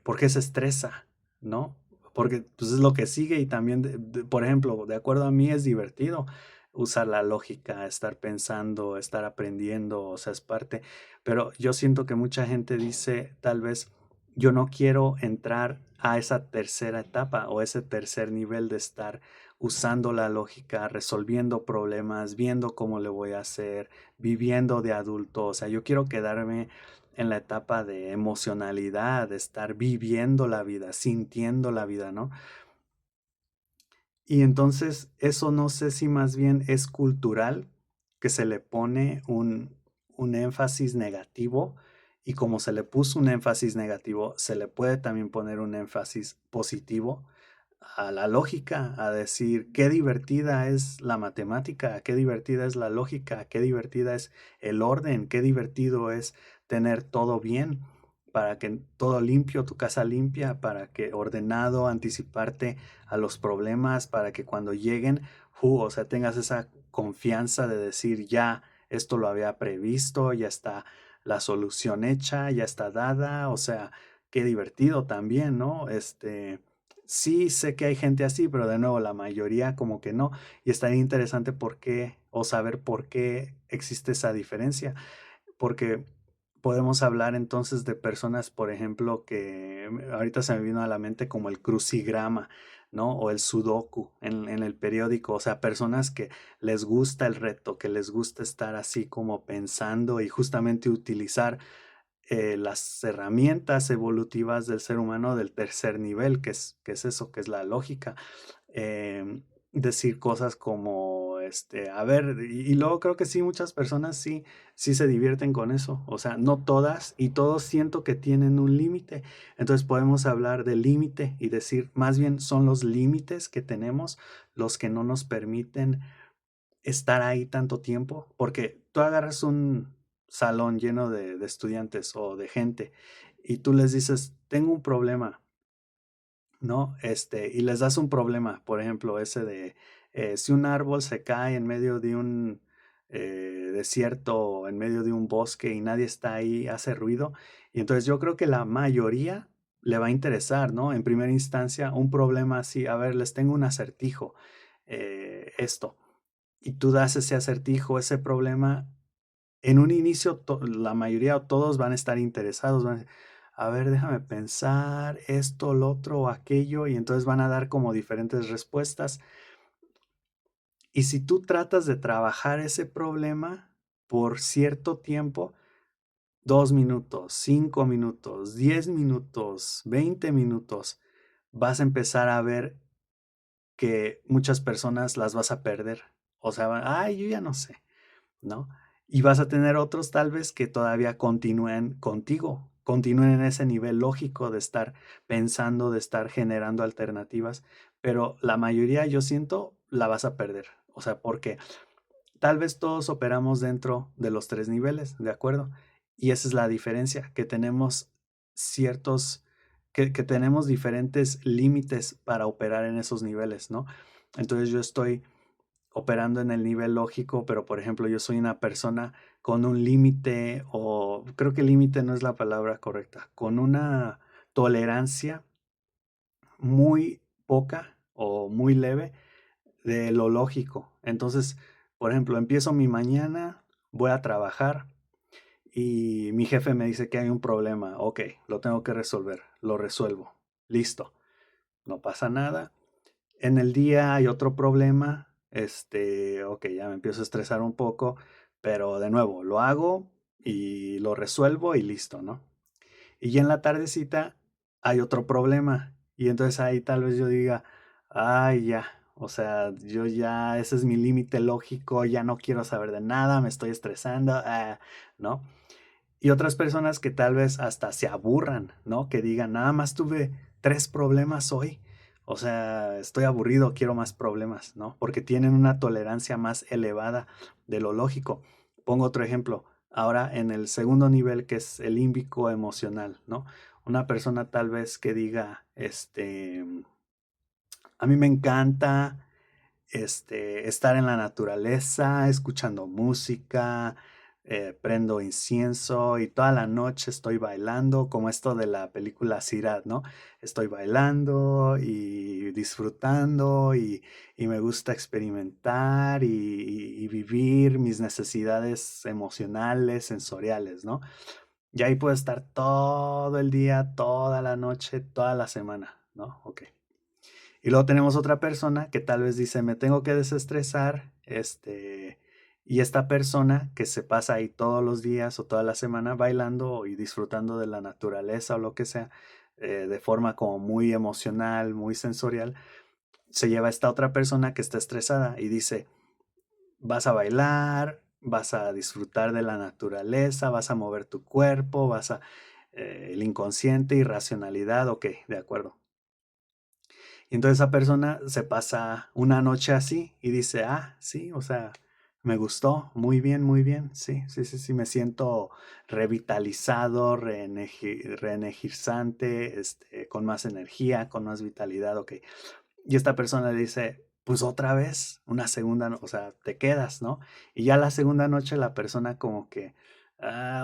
¿por qué se estresa? ¿No? Porque pues es lo que sigue y también, por ejemplo, de acuerdo a mí es divertido usar la lógica, estar pensando, estar aprendiendo, o sea, es parte, pero yo siento que mucha gente dice, tal vez, yo no quiero entrar a esa tercera etapa o ese tercer nivel de estar usando la lógica, resolviendo problemas, viendo cómo le voy a hacer, viviendo de adulto, o sea, yo quiero quedarme en la etapa de emocionalidad, de estar viviendo la vida, sintiendo la vida, ¿no? Y entonces eso no sé si más bien es cultural, que se le pone un énfasis negativo y como se le puso un énfasis negativo, se le puede también poner un énfasis positivo a la lógica, a decir qué divertida es la matemática, qué divertida es la lógica, qué divertida es el orden, qué divertido es tener todo bien, para que todo limpio, tu casa limpia, para que ordenado, anticiparte a los problemas, para que cuando lleguen, o sea, tengas esa confianza de decir ya, esto lo había previsto, ya está la solución hecha, ya está dada, o sea, qué divertido también, ¿no? Sí sé que hay gente así, pero de nuevo la mayoría como que no. Y estaría interesante por qué o saber por qué existe esa diferencia. Porque podemos hablar entonces de personas, por ejemplo, que ahorita se me vino a la mente como el crucigrama, ¿no? O el sudoku en el periódico. O sea, personas que les gusta el reto, que les gusta estar así como pensando y justamente utilizar las herramientas evolutivas del ser humano del tercer nivel, que es eso, que es la lógica. Decir cosas como, a ver, y luego creo que sí, muchas personas sí, sí se divierten con eso, o sea, no todas y todos siento que tienen un límite, entonces podemos hablar de límite y decir, más bien son los límites que tenemos los que no nos permiten estar ahí tanto tiempo, porque tú agarras un salón lleno de estudiantes o de gente y tú les dices, tengo un problema, ¿no? Y les das un problema, por ejemplo, ese de si un árbol se cae en medio de un desierto o en medio de un bosque y nadie está ahí, hace ruido. Y entonces yo creo que la mayoría le va a interesar, ¿no? En primera instancia, un problema así, a ver, les tengo un acertijo, esto, y tú das ese acertijo, ese problema, en un inicio la mayoría o todos van a estar interesados, van a decir, a ver, déjame pensar esto, lo otro o aquello, y entonces van a dar como diferentes respuestas. Y si tú tratas de trabajar ese problema por cierto tiempo, 2 minutos, 5 minutos, 10 minutos, 20 minutos, vas a empezar a ver que muchas personas las vas a perder. O sea, ay, yo ya no sé. ¿No? Y vas a tener otros tal vez que todavía continúen contigo, continúen en ese nivel lógico de estar pensando, de estar generando alternativas, pero la mayoría yo siento la vas a perder. O sea, porque tal vez todos operamos dentro de los tres niveles, ¿de acuerdo? Y esa es la diferencia, que tenemos ciertos, que tenemos diferentes límites para operar en esos niveles, ¿no? Entonces yo estoy operando en el nivel lógico, pero por ejemplo, yo soy una persona con un límite, o creo que límite no es la palabra correcta, con una tolerancia muy poca o muy leve de lo lógico. Entonces, por ejemplo, empiezo mi mañana, voy a trabajar y mi jefe me dice que hay un problema. Ok, lo tengo que resolver, lo resuelvo. Listo, no pasa nada. En el día hay otro problema, ok, ya me empiezo a estresar un poco, pero de nuevo, lo hago y lo resuelvo y listo, ¿no? Y ya en la tardecita hay otro problema y entonces ahí tal vez yo diga, ay, ya, O sea, yo ya, ese es mi límite lógico, ya no quiero saber de nada, me estoy estresando, ¿no? Y otras personas que tal vez hasta se aburran, ¿no? Que digan, nada más tuve 3 problemas hoy. O sea, estoy aburrido, quiero más problemas, ¿no? Porque tienen una tolerancia más elevada de lo lógico. Pongo otro ejemplo. Ahora en el segundo nivel, que es el límbico emocional, ¿no? Una persona tal vez que diga, a mí me encanta estar en la naturaleza, escuchando música, prendo incienso y toda la noche estoy bailando, como esto de la película Sirat, ¿no? Estoy bailando y disfrutando y me gusta experimentar y vivir mis necesidades emocionales, sensoriales, ¿no? Y ahí puedo estar todo el día, toda la noche, toda la semana, ¿no? Ok. Y luego tenemos otra persona que tal vez dice, me tengo que desestresar, y esta persona que se pasa ahí todos los días o toda la semana bailando y disfrutando de la naturaleza o lo que sea, de forma como muy emocional, muy sensorial, se lleva a esta otra persona que está estresada y dice, vas a bailar, vas a disfrutar de la naturaleza, vas a mover tu cuerpo, el inconsciente, irracionalidad, ok, de acuerdo. Y entonces esa persona se pasa una noche así y dice, sí, o sea, me gustó, muy bien, sí, sí, sí, sí, me siento revitalizado, reenergizante, con más energía, con más vitalidad, ok. Y esta persona le dice, pues otra vez, una segunda, o sea, te quedas, ¿no? Y ya la segunda noche la persona como que,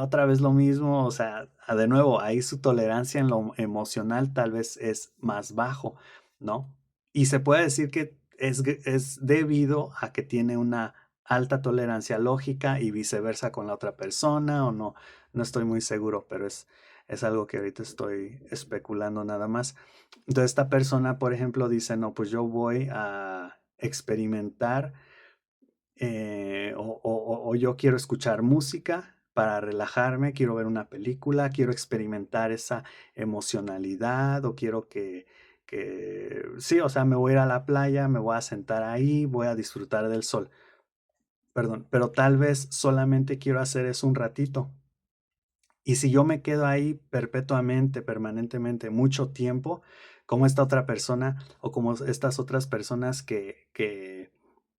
otra vez lo mismo, o sea, de nuevo, ahí su tolerancia en lo emocional tal vez es más bajo, ¿no? Y se puede decir que es debido a que tiene una alta tolerancia lógica y viceversa con la otra persona, o no, no estoy muy seguro, pero es algo que ahorita estoy especulando nada más. Entonces esta persona, por ejemplo, dice, no, pues yo voy a experimentar, o yo quiero escuchar música para relajarme, quiero ver una película, quiero experimentar esa emocionalidad o quiero sí, o sea, me voy a ir a la playa, me voy a sentar ahí, voy a disfrutar del sol, perdón, pero tal vez solamente quiero hacer eso un ratito. Y si yo me quedo ahí perpetuamente, permanentemente, mucho tiempo, como esta otra persona o como estas otras personas que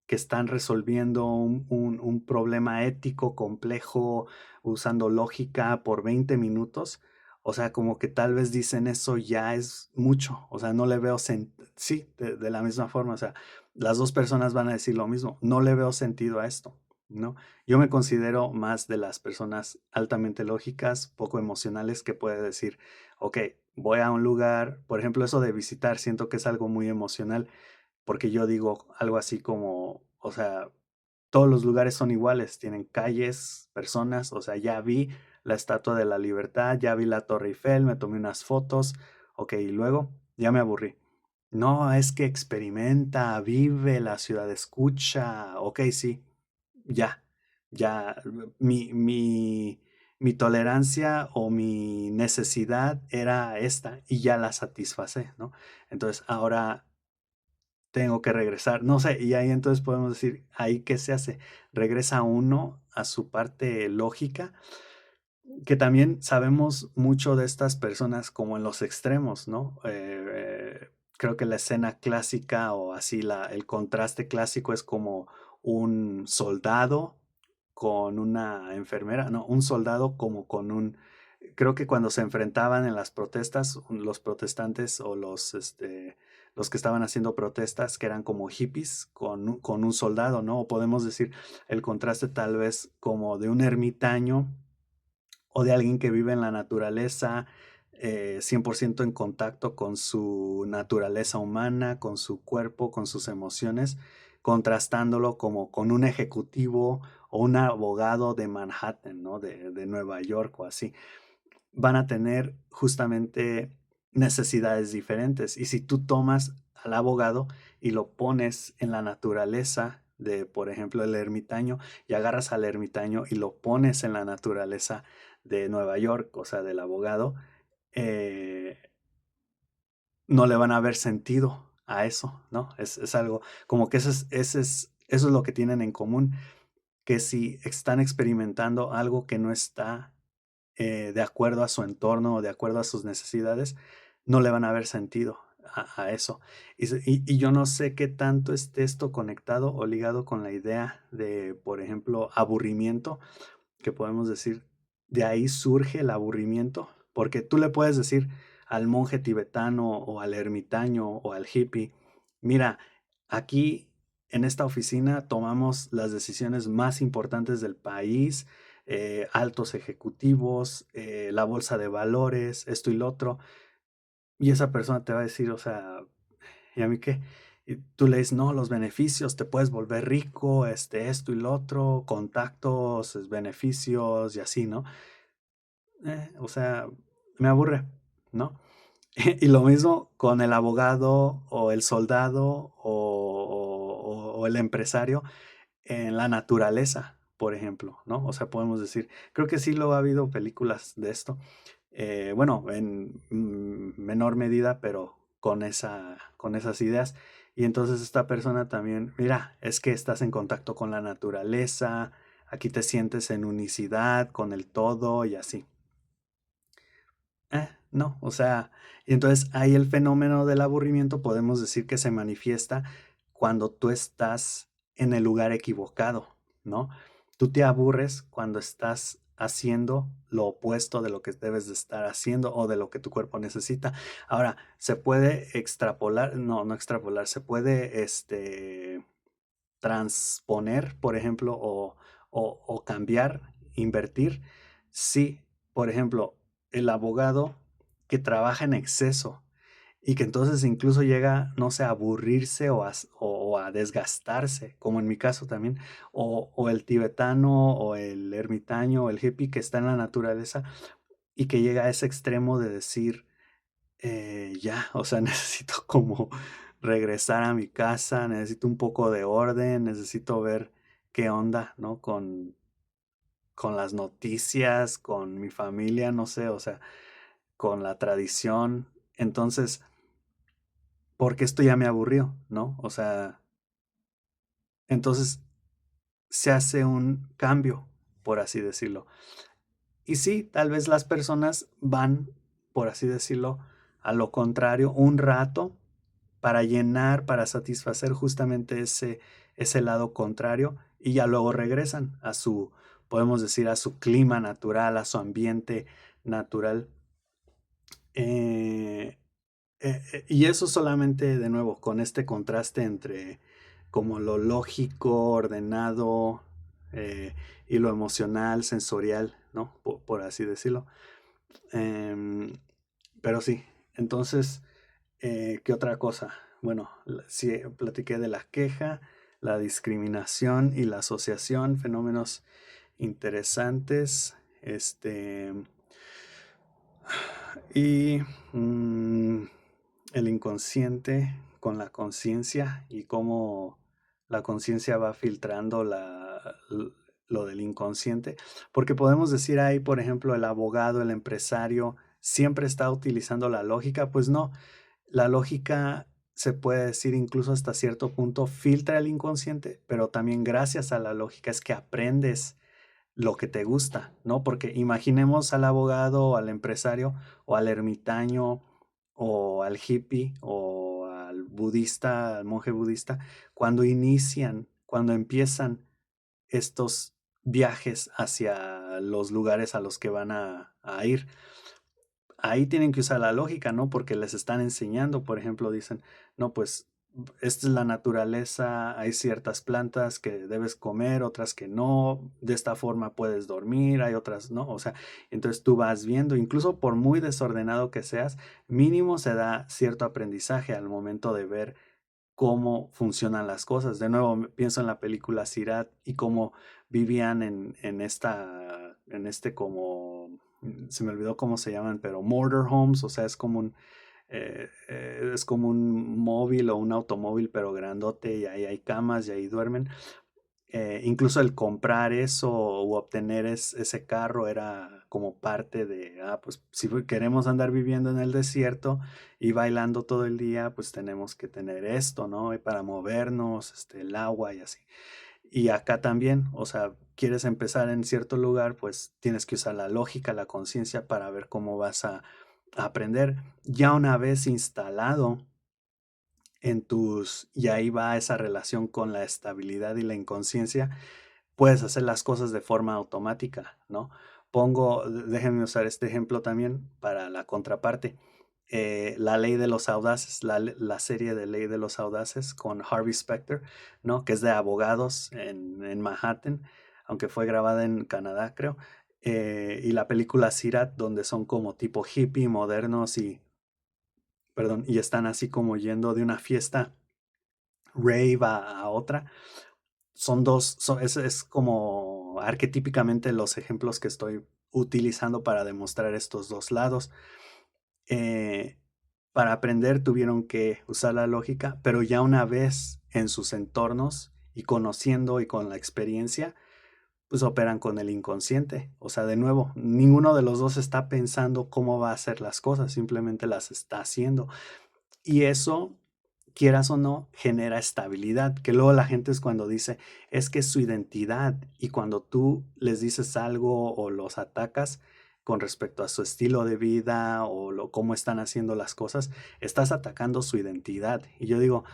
están resolviendo un problema ético complejo usando lógica por 20 minutos, o sea, como que tal vez dicen eso ya es mucho, o sea, no le veo sí, de la misma forma, o sea, las dos personas van a decir lo mismo, no le veo sentido a esto, ¿no? Yo me considero más de las personas altamente lógicas, poco emocionales, que puede decir, ok, voy a un lugar, por ejemplo, eso de visitar, siento que es algo muy emocional, porque yo digo algo así como, o sea, todos los lugares son iguales, tienen calles, personas, o sea, ya vi la Estatua de la Libertad, ya vi la Torre Eiffel, me tomé unas fotos, ok, y luego ya me aburrí. No, es que experimenta, vive la ciudad, escucha, ok, sí, ya, ya, mi tolerancia o mi necesidad era esta y ya la satisfacé, ¿no? Entonces ahora tengo que regresar, no sé, y ahí entonces podemos decir, ahí qué se hace, regresa uno a su parte lógica, que también sabemos mucho de estas personas como en los extremos, ¿no? Creo que la escena clásica o así el contraste clásico es como un soldado con una enfermera, no, un soldado como con creo que cuando se enfrentaban en las protestas, los protestantes o los que estaban haciendo protestas, que eran como hippies con un soldado, ¿no? O podemos decir el contraste tal vez como de un ermitaño o de alguien que vive en la naturaleza, 100% en contacto con su naturaleza humana, con su cuerpo, con sus emociones, contrastándolo como con un ejecutivo o un abogado de Manhattan, ¿no? De Nueva York o así. Van a tener justamente necesidades diferentes. Y si tú tomas al abogado y lo pones en la naturaleza de, por ejemplo, el ermitaño, y agarras al ermitaño y lo pones en la naturaleza de Nueva York, o sea, del abogado, eh, no le van a ver sentido. a eso, ¿no? Es algo como que eso es lo que tienen en común, que si están experimentando algo que no está de acuerdo a su entorno o de acuerdo a sus necesidades, no le van a ver sentido a eso. Y yo no sé qué tanto esté esto conectado o ligado con la idea de, por ejemplo, aburrimiento, que podemos decir, de ahí surge el aburrimiento, porque tú le puedes decir al monje tibetano o al ermitaño o al hippie, mira, aquí en esta oficina tomamos las decisiones más importantes del país, altos ejecutivos, la bolsa de valores, esto y lo otro, y esa persona te va a decir, o sea, ¿y a mí qué? Y tú le dices, no, los beneficios, te puedes volver rico, esto y lo otro, contactos, beneficios y así, ¿no? O sea, me aburre, ¿no? Y lo mismo con el abogado o el soldado o el empresario en la naturaleza, por ejemplo, ¿no? O sea, podemos decir, creo que sí lo ha habido películas de esto, bueno, en menor medida, pero con esas ideas. Y entonces esta persona también, mira, es que estás en contacto con la naturaleza, aquí te sientes en unicidad con el todo y así. No, o sea, y entonces ahí el fenómeno del aburrimiento podemos decir que se manifiesta cuando tú estás en el lugar equivocado, ¿no? Tú te aburres cuando estás haciendo lo opuesto de lo que debes de estar haciendo o de lo que tu cuerpo necesita. Ahora, se puede extrapolar, no, no extrapolar, se puede, transponer, por ejemplo, o cambiar, invertir. Sí, por ejemplo, el abogado que trabaja en exceso y que entonces incluso llega, no sé, a aburrirse o a desgastarse, como en mi caso también, o el tibetano o el ermitaño o el hippie que está en la naturaleza y que llega a ese extremo de decir, ya, o sea, necesito como regresar a mi casa, necesito un poco de orden, necesito ver qué onda, ¿no? Con las noticias, con mi familia, no sé, o sea, con la tradición. Entonces, porque esto ya me aburrió, ¿no? O sea, entonces se hace un cambio, por así decirlo. Y sí, tal vez las personas van, por así decirlo, a lo contrario, un rato para llenar, para satisfacer justamente ese lado contrario y ya luego regresan a su, podemos decir, a su clima natural, a su ambiente natural. Eh, y eso solamente, de nuevo, con este contraste entre como lo lógico, ordenado, eh, y lo emocional, sensorial, ¿no? Por así decirlo. Em, pero sí, entonces, ¿qué otra cosa? Bueno, sí, platiqué de la queja, la discriminación y la asociación, fenómenos interesantes. Y mm, el inconsciente con la conciencia y cómo la conciencia va filtrando lo del inconsciente. Porque podemos decir ahí, por ejemplo, el abogado, el empresario, siempre está utilizando la lógica. Pues no, la lógica se puede decir incluso hasta cierto punto filtra el inconsciente, pero también gracias a la lógica es que aprendes lo que te gusta, ¿no? Porque imaginemos al abogado o al empresario o al ermitaño o al hippie o al budista, al monje budista, cuando inician, cuando empiezan estos viajes hacia los lugares a los que van a ir. Ahí tienen que usar la lógica, ¿no? Porque les están enseñando, por ejemplo, dicen, no, pues esta es la naturaleza, hay ciertas plantas que debes comer, otras que no, de esta forma puedes dormir, hay otras, ¿no? O sea, entonces tú vas viendo, incluso por muy desordenado que seas, mínimo se da cierto aprendizaje al momento de ver cómo funcionan las cosas. De nuevo, pienso en la película Sirat y cómo vivían en este como, se me olvidó cómo se llaman, pero motorhomes, o sea, es como un móvil o un automóvil, pero grandote y ahí hay camas y ahí duermen. incluso el comprar eso u obtener ese carro era como parte de, pues si queremos andar viviendo en el desierto y bailando todo el día, pues tenemos que tener esto, ¿no? Y para movernos, el agua y así. Y acá también, o sea, quieres empezar en cierto lugar, pues tienes que usar la lógica, la conciencia para ver cómo vas a aprender. Ya una vez instalado y ahí va esa relación con la estabilidad y la inconsciencia, puedes hacer las cosas de forma automática, ¿no? Déjenme usar este ejemplo también para la contraparte. La ley de los audaces, la serie de Ley de los Audaces con Harvey Specter, ¿no? Que es de abogados en Manhattan, aunque fue grabada en Canadá, creo. Y la película Sirat, donde son como tipo hippie, modernos perdón, y están así como yendo de una fiesta rave a otra. Es como arquetípicamente los ejemplos que estoy utilizando para demostrar estos dos lados. Eh, para aprender tuvieron que usar la lógica, pero ya una vez en sus entornos y conociendo y con la experiencia, pues operan con el inconsciente. O sea, de nuevo, ninguno de los dos está pensando cómo va a hacer las cosas, simplemente las está haciendo. Y eso, quieras o no, genera estabilidad, que luego la gente es cuando dice, es que es su identidad, y cuando tú les dices algo o los atacas con respecto a su estilo de vida o cómo están haciendo las cosas, estás atacando su identidad. Y yo digo,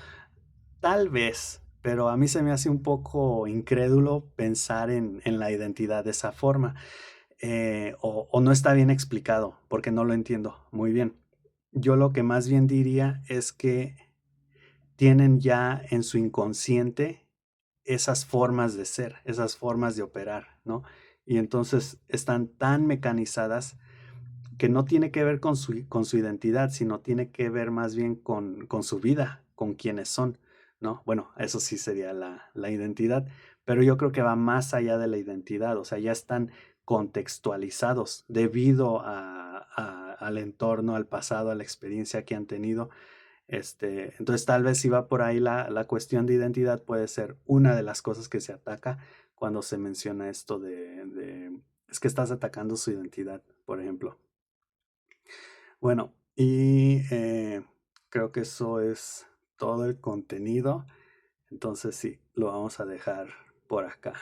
tal vez, pero a mí se me hace un poco incrédulo pensar en la identidad de esa forma, o no está bien explicado, porque no lo entiendo muy bien. Yo lo que más bien diría es que tienen ya en su inconsciente esas formas de ser, esas formas de operar, ¿no? Y entonces están tan mecanizadas que no tiene que ver con su identidad, sino tiene que ver más bien con su vida, con quienes son, ¿no? Bueno, eso sí sería la identidad, pero yo creo que va más allá de la identidad, o sea, ya están contextualizados debido al entorno, al pasado, a la experiencia que han tenido. Entonces tal vez si va por ahí la cuestión de identidad puede ser una de las cosas que se ataca cuando se menciona esto es que estás atacando su identidad, por ejemplo. Bueno, creo que eso es todo el contenido. Entonces sí, lo vamos a dejar por acá.